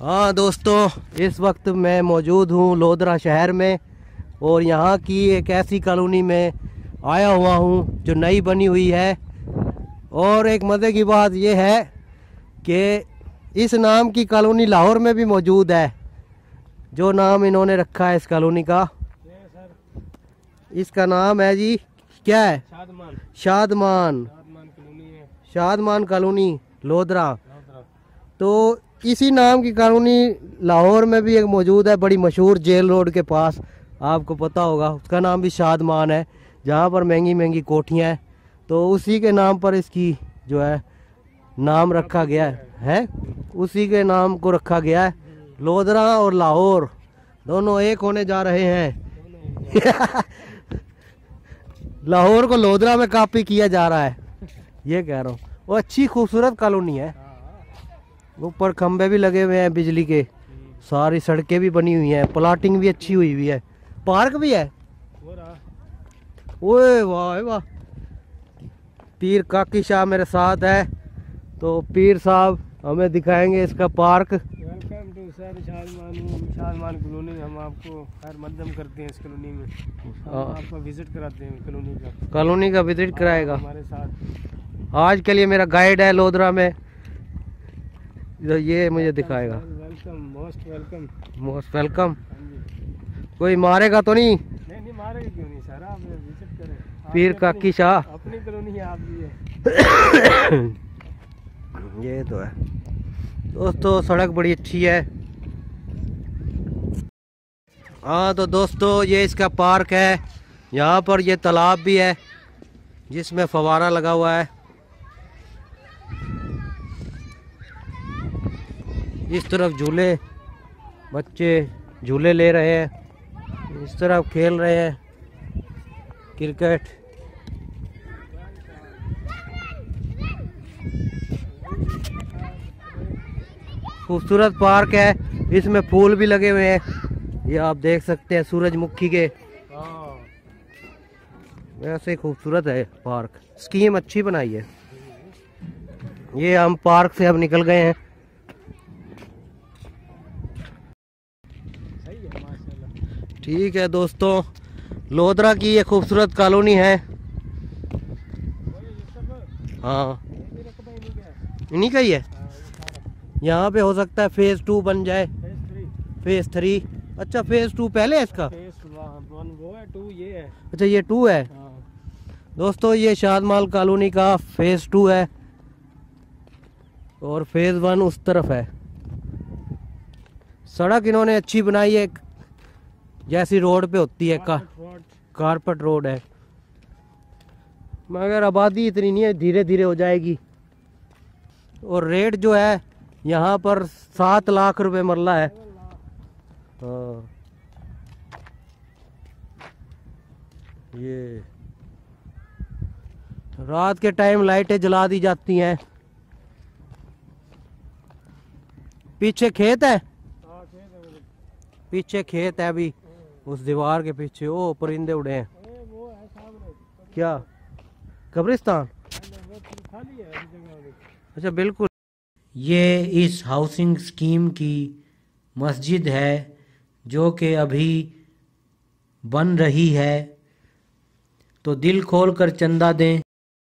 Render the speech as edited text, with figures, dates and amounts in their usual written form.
हाँ दोस्तों, इस वक्त मैं मौजूद हूँ लोधरा शहर में और यहाँ की एक ऐसी कॉलोनी में आया हुआ हूँ जो नई बनी हुई है। और एक मज़े की बात यह है कि इस नाम की कॉलोनी लाहौर में भी मौजूद है। जो नाम इन्होंने रखा है इस कॉलोनी का, इसका नाम है जी, क्या है? शादमान। शादमान कॉलोनी लोधरा। तो इसी नाम की कॉलोनी लाहौर में भी एक मौजूद है, बड़ी मशहूर जेल रोड के पास, आपको पता होगा। उसका नाम भी शादमान है, जहाँ पर महंगी महंगी कोठियाँ हैं। तो उसी के नाम पर इसकी जो है नाम रखा गया है, उसी के नाम को रखा गया है। लोधरा और लाहौर दोनों एक होने जा रहे हैं। लाहौर को लोधरा में कॉपी किया जा रहा है, ये कह रहा हूँ। वो अच्छी खूबसूरत कॉलोनी है, ऊपर खंबे भी लगे हुए हैं बिजली के, सारी सड़कें भी बनी हुई हैं, प्लाटिंग भी अच्छी हुई हुई है, पार्क भी है। ओए वाह वाह, पीर काकी शाह मेरे साथ है, तो पीर साहब हमें दिखाएंगे इसका park. Welcome to sir Shadman colony. हम आपको हर मध्यम करते हैं इस कॉलोनी में, हम आपको विजिट कराते हैं कॉलोनी का विजिट कराएगा हमारे साथ। आज के लिए मेरा गाइड है लोधरा में, ये मुझे दिखाएगा। Welcome, most welcome. Most welcome. कोई मारेगा तो नहीं? नहीं मारेगा, क्यों नहीं सर, आप विजिट करें। पीर काकी शाह अपनी कॉलोनी है, आप भी है। ये तो है दोस्तों, सड़क बड़ी अच्छी है। हाँ तो दोस्तों, ये इसका पार्क है। यहाँ पर ये तालाब भी है जिसमें फव्वारा लगा हुआ है। इस तरफ झूले, बच्चे झूले ले रहे हैं, इस तरफ खेल रहे हैं क्रिकेट। खूबसूरत पार्क है, इसमें फूल भी लगे हुए हैं, ये आप देख सकते हैं, सूरजमुखी के। वैसे खूबसूरत है पार्क, स्कीम अच्छी बनाई है। ये हम पार्क से अब निकल गए हैं। ठीक है दोस्तों, लोधरा की ये खूबसूरत कॉलोनी है। हाँ, इन्हीं का ही है। यहाँ पे हो सकता है फेज 2 बन जाए, फेज 3। अच्छा, फेज 2 पहले है इसका? फेज 1 वो है, 2 ये है। अच्छा, ये 2 है। दोस्तों, ये शादमान कॉलोनी का फेज 2 है और फेज 1 उस तरफ है। सड़क इन्होंने अच्छी बनाई है, जैसी रोड पे होती है, कारपेट रोड है। मगर आबादी इतनी नहीं है, धीरे धीरे हो जाएगी। और रेट जो है यहाँ पर 7 लाख रुपए मरला है। हाँ, ये रात के टाइम लाइटें जला दी जाती हैं। पीछे खेत है, पीछे खेत है अभी, उस दीवार के पीछे। ओ परिंदे उड़े हैं, क्या कब्रिस्तान? अच्छा बिल्कुल। ये इस हाउसिंग स्कीम की मस्जिद है जो कि अभी बन रही है, तो दिल खोल कर चंदा दें